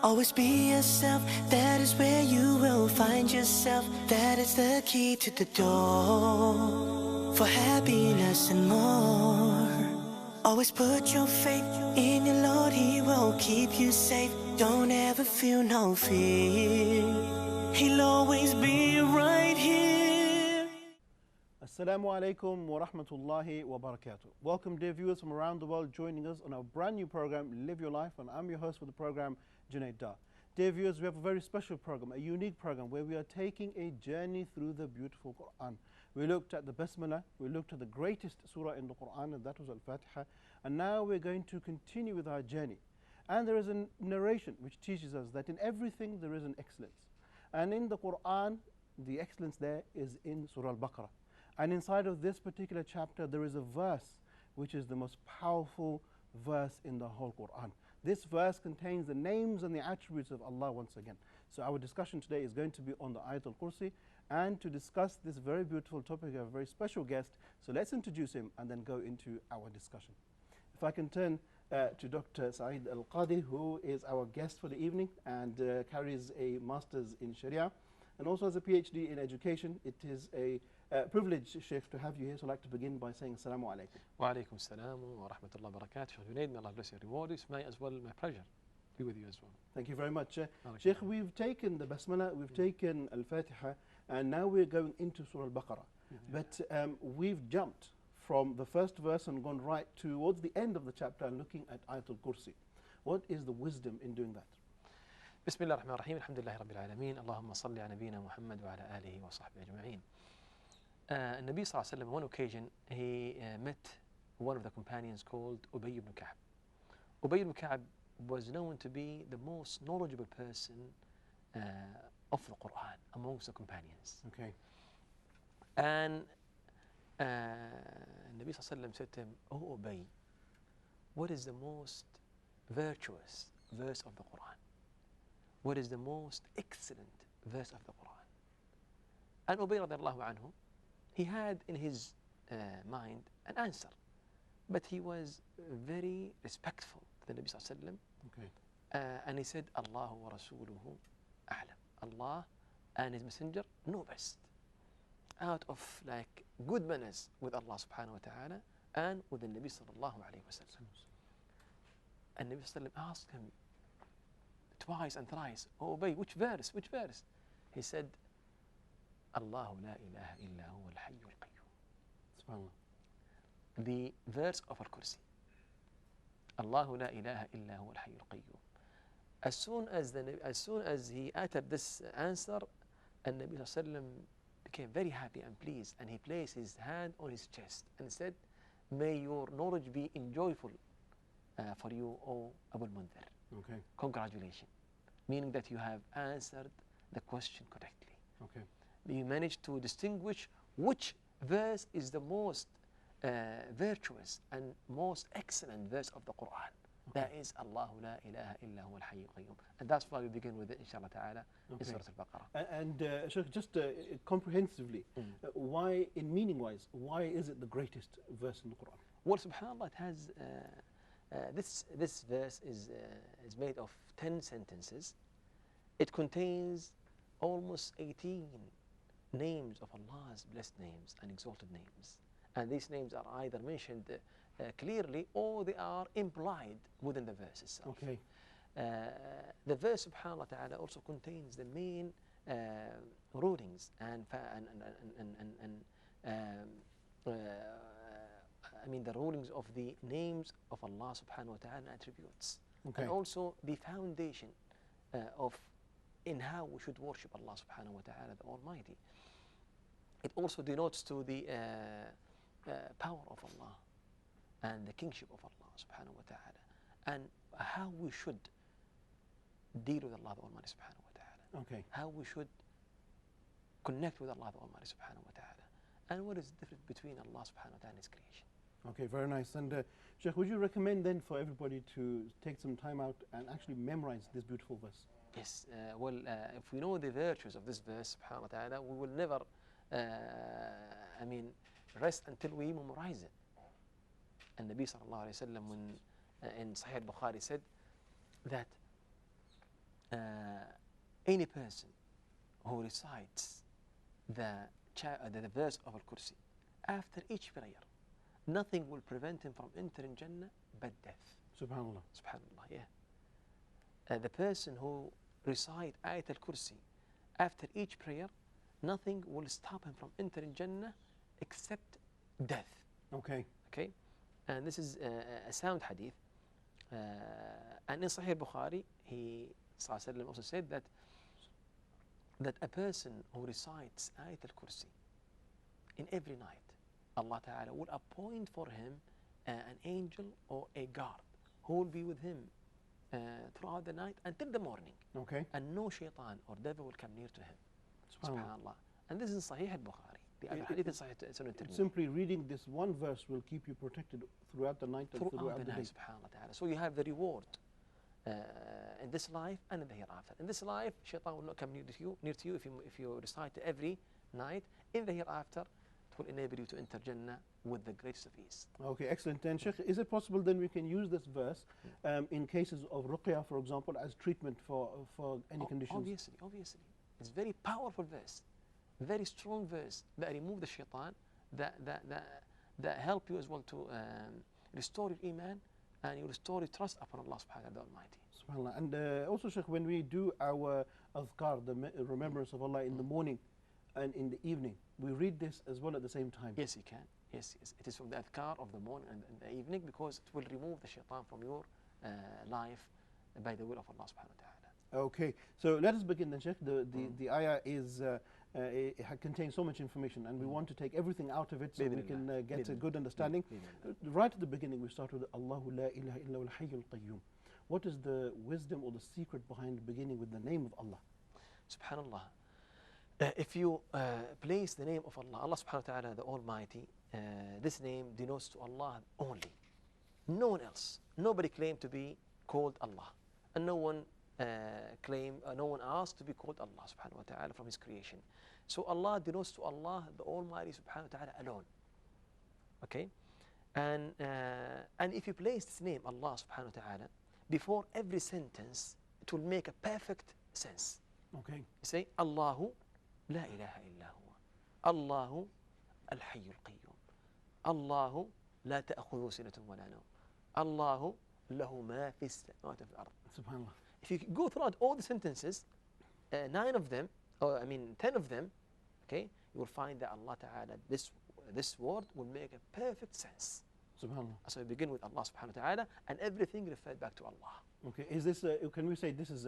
Always be yourself, that is where you will find yourself. That is the key to the door for happiness and more. Always put your faith in your Lord, He will keep you safe. Don't ever feel no fear, He'll always be right here. Assalamu alaikum wa rahmatullahi wa barakatuh. Welcome, dear viewers from around the world, joining us on our brand new program, Live Your Life, and I'm your host for the program, Junaid Dar. Dear viewers, we have a very special program, a unique program, where we are taking a journey through the beautiful Quran. We looked at the Basmala, we looked at the greatest surah in the Quran, and that was Al-Fatiha, and now we're going to continue with our journey. And there is a narration which teaches us that in everything there is an excellence. And in the Quran, the excellence there is in Surah Al-Baqarah. And inside of this particular chapter, there is a verse which is the most powerful verse in the whole Quran. This verse contains the names and the attributes of Allah once again. So our discussion today is going to be on the Ayatul Kursi. And to discuss this very beautiful topic, we have a very special guest. So let's introduce him and then go into our discussion. If I can turn to Dr. Saeed Al-Qadi, who is our guest for the evening and carries a master's in Sharia and also has a PhD in education. It is a privilege, Sheikh, to have you here. So I'd like to begin by saying Assalamu alaikum. Wa alaikum salam wa rahmatullahi wa barakatuh. Sheikh Junaid, may Allah bless you and reward you. It's my as well, my pleasure to be with you as well. Thank you very much. Sheikh, we've taken the Basmala, we've taken Al-Fatiha, and now we're going into Surah Al-Baqarah. But we've jumped from the first verse and gone right towards the end of the chapter and looking at Ayatul Kursi. What is the wisdom in doing that? بسم الله الرحمن الرحيم الحمد لله رب العالمين اللهم صل على نبينا محمد وعلى آله وصحبه أجمعين. Nabi sallallahu alayhi wa sallam, on one occasion, he met one of the companions called Ubay ibn Ka'b. Ubay ibn Ka'b was known to be the most knowledgeable person of the Quran amongst the companions. Okay. And Nabi sallallahu alayhi wa sallam said to him, "Oh Ubay, what is the most virtuous verse of the Quran? What is the most excellent verse of the Quran?" And Ubay radiallahu anhu, he had in his mind an answer, but he was very respectful to the Nabi sallallahu alayhi wa sallam. Okay. And he said, "Allahu wa rasuluhu a'lam." Allah and His Messenger know best. Out of like good manners with Allah subhanahu wa ta'ala and with the Nabi sallallahu alayhi wa sallam. And Nabi sallallahu alayhi wa sallam asked him twice and thrice, "Oh Ubay, which verse? Which verse?" He said, "Allahu la ilaha illa huwa al-hayyul qayyum." SubhanAllah. The verse of Al-Kursi. Allahu la ilaha illa huwa al-hayyul qayyum. As soon as he uttered this answer, and Nabi sallallahu alayhi wa sallam became very happy and pleased, and he placed his hand on his chest and said, "May your knowledge be enjoyable for you, O Abu al-Mundhir." Okay. Congratulations. Meaning that you have answered the question correctly. Okay. You managed to distinguish which verse is the most virtuous and most excellent verse of the Quran. Okay. That is Allahu la ilaha illa huwa al-hayyul qayyum. And that's why we begin with it, inshallah ta'ala, in Surah Al-Baqarah. And Sheikh, just comprehensively, why, in meaning-wise, why is it the greatest verse in the Quran? Well, subhanAllah, it has, this verse is made of 10 sentences. It contains almost 18 names of Allah's blessed names and exalted names. And these names are either mentioned clearly or they are implied within the verse itself. Okay. The verse, subhanAllah ta'ala, also contains the main rulings and the rulings of the names of Allah subhanahu wa ta'ala and attributes. Okay. And also the foundation of in how we should worship Allah subhanahu wa ta'ala, the Almighty. It also denotes to the power of Allah and the kingship of Allah subhanahu wa ta'ala, and how we should deal with Allah the Almighty subhanahu wa ta'ala. Okay. How we should connect with Allah the Almighty subhanahu wa ta'ala, and what is the difference between Allah subhanahu wa ta'ala and His creation. Okay, very nice. And Sheikh, would you recommend then for everybody to take some time out and actually memorize this beautiful verse? Yes, if we know the virtues of this verse, subhanahu wa ta'ala, we will never, rest until we memorize it. And Nabi sallallahu alayhi wa sallam, when in Sahih al-Bukhari, said that any person who recites the verse of Al-Kursi after each prayer, nothing will prevent him from entering Jannah but death. Subhanallah. Subhanallah, yeah. The person who recites Ayat Al-Kursi after each prayer, nothing will stop him from entering Jannah except death. Okay. Okay? And this is a sound hadith. And in Sahih Bukhari, he also said that a person who recites Ayat Al-Kursi in every night, Allah Ta'ala will appoint for him an angel or a guard who will be with him throughout the night until the morning. Okay. And no shaitan or devil will come near to him. Subhanallah. Subhanallah. And this is Sahih Al-Bukhari. The other hadith is Sahih Sunan Tirmidhi. Simply reading this one verse will keep you protected throughout the night and Throughout the day. night, subhanallah ta'ala. So you have the reward in this life and in the hereafter. In this life, shaitan will not come near to you if you recite every night. In the hereafter, it will enable you to enter Jannah with the greatest of ease. Okay, excellent. Then, Sheikh, is it possible then we can use this verse in cases of ruqya, for example, as treatment for any conditions? Obviously. It's very powerful verse, very strong verse that remove the shaitan, that help you as well to restore your iman and you restore your trust upon Allah subhanahu wa Almighty. SubhanAllah. And also, Sheikh, when we do our adhkar, the remembrance of Allah in the morning and in the evening, we read this as well at the same time. Yes, you can. Yes. It is from the adhkar of the morning and the evening because it will remove the shaitan from your life by the will of Allah subhanahu wa ta'ala. Okay, so let us begin then, Sheikh. The ayah is it contains so much information, and we want to take everything out of it so we can get a good understanding. Right at the beginning, we start with Allahu la ilaha illa wal hayyul qayyum. What is the wisdom or the secret behind beginning with the name of Allah? Subhanallah. If you place the name of Allah, Allah subhanahu wa ta'ala, the Almighty, this name denotes to Allah only. No one else. Nobody claimed to be called Allah. And no one asked to be called Allah subhanahu wa ta'ala from His creation. So Allah denotes to Allah, the Almighty subhanahu wa ta'ala alone. Okay? And if you place this name, Allah subhanahu wa ta'ala, before every sentence, it will make a perfect sense. Okay. You say, Allahu la ilaha illa huwa. Allahu al-hayyul qayyum. Allahu la ta'khudhu sinatun wa la nawm. Allahu lahu ma fi as-samawati wal ard. SubhanAllah. If you go throughout all the sentences, 10 of them, okay, you will find that Allah Ta'ala, this word will make a perfect sense. SubhanAllah. So we begin with Allah Subhanahu wa Ta'ala and everything referred back to Allah. Okay, is this, can we say this is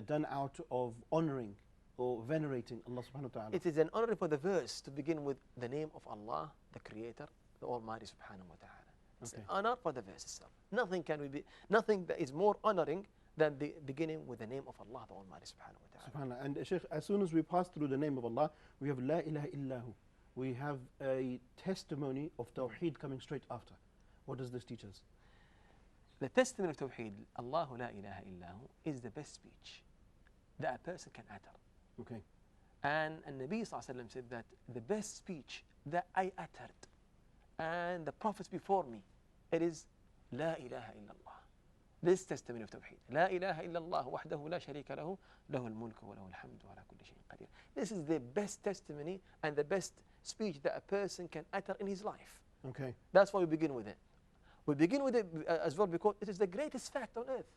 done out of honoring or venerating Allah Subhanahu wa Ta'ala? It is an honor for the verse to begin with the name of Allah, the Creator, the Almighty Subhanahu wa Ta'ala. It's an honor for the verse itself. Nothing that is more honoring than the beginning with the name of Allah, the Almighty Subhanahu wa Ta'ala. SubhanAllah. And Sheikh, as soon as we pass through the name of Allah, we have La ilaha illahu. We have a testimony of Tawheed coming straight after. What does this teach us? The testimony of Tawheed, Allahu la ilaha illahu, is the best speech that a person can utter. Okay. And Nabi Sallallahu Alaihi Wasallam said that the best speech that I uttered and the prophets before me, it is La ilaha illallah. This testimony of Tawheed. La ilaha illallah wahdahu la sharika lahu, lahul mulku wa lahul hamdu wa ala kulli shay'in qadir. This is the best testimony and the best speech that a person can utter in his life. Okay. That's why we begin with it. We begin with it as well because it is the greatest fact on earth.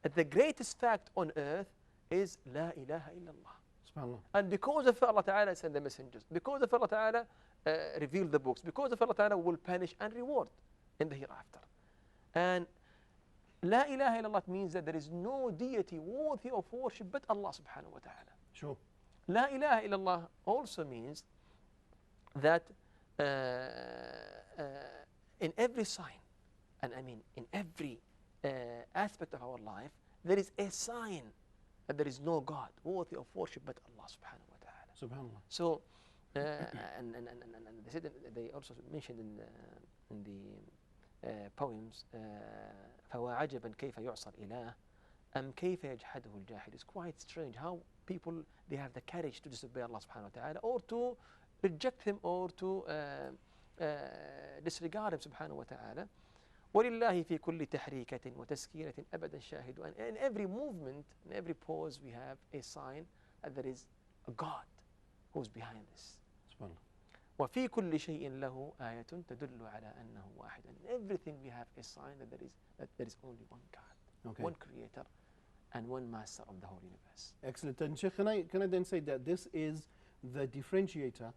And the greatest fact on earth is La ilaha illallah. SubhanAllah. And because of Allah Ta'ala sent the messengers, because of Allah Ta'ala revealed the books, because of Allah Ta'ala will punish and reward in the hereafter. And La ilaha illallah means that there is no deity worthy of worship but Allah Subhanahu wa Ta'ala. Sure. La ilaha illallah also means that in every sign, and I mean in every aspect of our life, there is a sign that there is no God worthy of worship but Allah Subhanahu wa Ta'ala. SubhanAllah. So, and they also mentioned in the poems, فَوَعَجَبًا كَيْفَ يُعْصَى الْإِلَهِ أَمْ كَيْفَ يَجْحَدُهُ الْجَاحِدُ. It's quite strange how people, they have the courage to disobey Allah Subhanahu wa Ta'ala or to reject Him or to disregard Him Subhanahu wa Ta'ala, ولله في كل تحريكة وتسكينة أبدا شاهد. And in every movement, in every pose, we have a sign that there is a God who's behind this. SubhanAllah. وفي كل شيء له آية تدل على أنه واحد. And in everything we have a sign that there is only one God, Okay. one creator, and one master of the whole universe. Excellent. And Sheikh, can I then say that this is the differentiator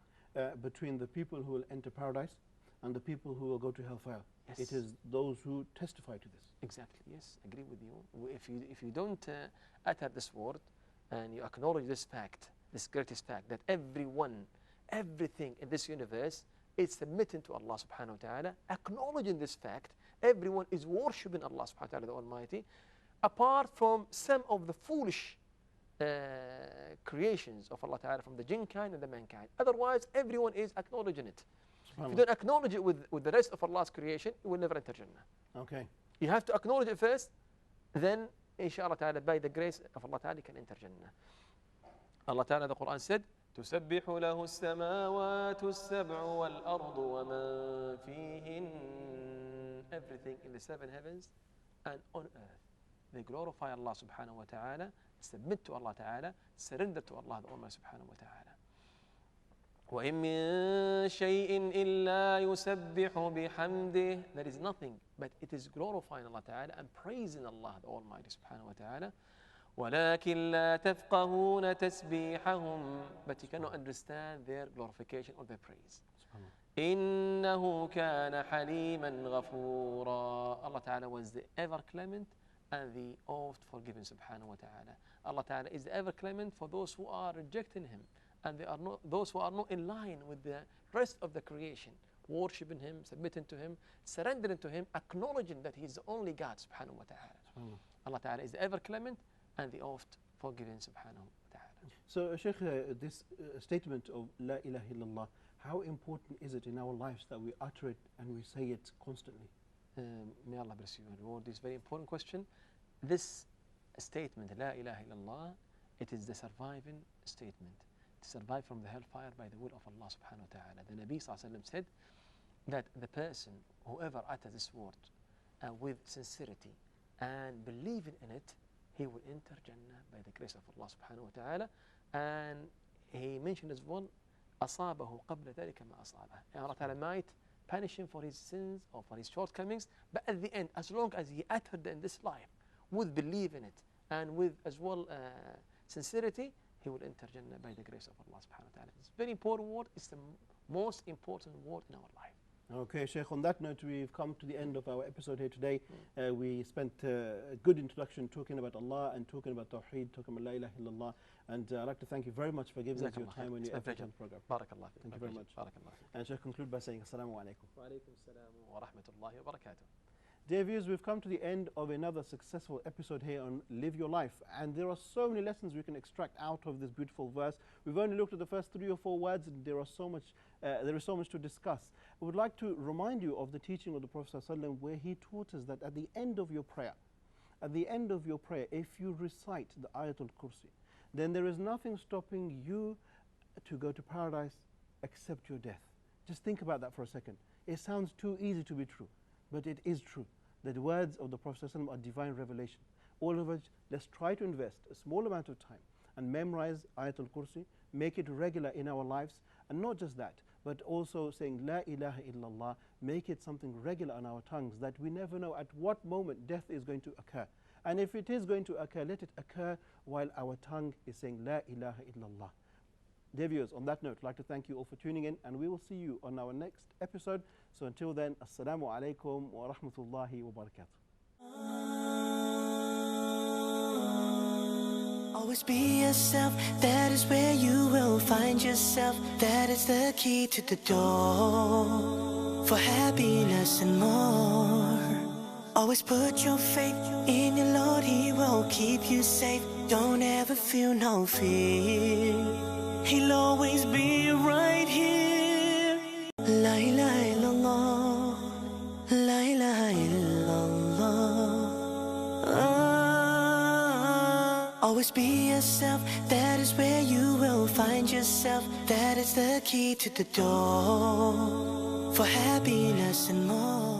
between the people who will enter paradise and the people who will go to hellfire? Yes. It is those who testify to this. Exactly, yes, agree with you. If you don't utter this word and you acknowledge this fact, this greatest fact, that everything in this universe is submitting to Allah subhanahu wa ta'ala, acknowledging this fact, everyone is worshipping Allah subhanahu wa ta'ala, the Almighty, apart from some of the foolish creations of Allah ta'ala from the jinn kind and the mankind. Otherwise, everyone is acknowledging it. If you don't acknowledge it with the rest of Allah's creation, you will never enter Jannah. Okay. You have to acknowledge it first, then inshallah ta'ala, by the grace of Allah ta'ala, you can enter Jannah. Allah ta'ala, the Quran said, تسبح له السماوات السبع والأرض ومن فيهن. Everything in the seven heavens and on earth, they glorify Allah subhanahu wa ta'ala, submit to Allah ta'ala, surrender to Allah the Almighty subhanahu wa ta'ala. وإن من شيء إلا يسبح بحمده. There is nothing but it is glorifying Allah ta'ala and praising Allah the Almighty subhanahu wa ta'ala. ولكن لا تفقهون تسبيحهم. But you cannot understand their glorification or their praise. إنه كان حليما غفورا. Allah ta'ala was the ever clement and the oft forgiving subhanahu wa ta'ala. Allah ta'ala is the ever clement for those who are rejecting him, and they are not, those who are not in line with the rest of the creation, worshipping him, submitting to him, surrendering to him, acknowledging that he is the only God subhanahu wa ta'ala. Allah ta'ala is the ever clement and the oft forgiving subhanahu wa ta'ala. So Sheikh, this statement of La ilaha illallah, how important is it in our lives that we utter it and we say it constantly? May Allah bless you and reward this very important question. This statement, La ilaha illallah, it is the surviving statement to survive from the hellfire by the will of Allah subhanahu wa ta'ala. The Nabi sallallahu alayhi wa sallam said that the person, whoever utters this word with sincerity and believing in it, he will enter Jannah by the grace of Allah subhanahu wa ta'ala. And he mentioned as well, أصابه قبل ذلك ما أصابه. Allah ta'ala might punish him for his sins or for his shortcomings, but at the end, as long as he uttered in this life with belief in it and with as well sincerity, he will enter Jannah by the grace of Allah subhanahu wa ta'ala. It's a very important word. It's the most important word in our life. Okay, Sheikh, on that note, we've come to the end of our episode here today. We spent a good introduction talking about Allah and talking about Tawheed, talking about La ilaha illallah. And I'd like to thank you very much for giving us your time when you entered the program. Barakallah. Thank you very much. Barakallah. And Sheikh, conclude by saying Assalamu alaikum. Wa alaikum salam wa rahmatullahi wa barakatuh. Dear viewers, we've come to the end of another successful episode here on Live Your Life, and there are so many lessons we can extract out of this beautiful verse. We've only looked at the first 3 or 4 words, and there is so much to discuss. I would like to remind you of the teaching of the Prophet ﷺ, where he taught us that at the end of your prayer, if you recite the Ayatul Kursi, then there is nothing stopping you to go to paradise except your death. Just think about that for a second. It sounds too easy to be true, but it is true. The words of the Prophet ﷺ are divine revelation. All of us, let's try to invest a small amount of time and memorize Ayatul Kursi, make it regular in our lives, and not just that, but also saying La ilaha illallah, make it something regular on our tongues, that we never know at what moment death is going to occur. And if it is going to occur, let it occur while our tongue is saying La ilaha illallah. Dear viewers, on that note, I'd like to thank you all for tuning in, and we will see you on our next episode. So until then, Assalamu alaikum wa rahmatullahi wa barakatuh. Always be yourself, that is where you will find yourself. That is the key to the door for happiness and more. Always put your faith in your Lord, He will keep you safe. Don't ever feel no fear, He'll always be right here. La ilaha illallah, la ilaha illallah. Always be yourself, that is where you will find yourself. That is the key to the door for happiness and more.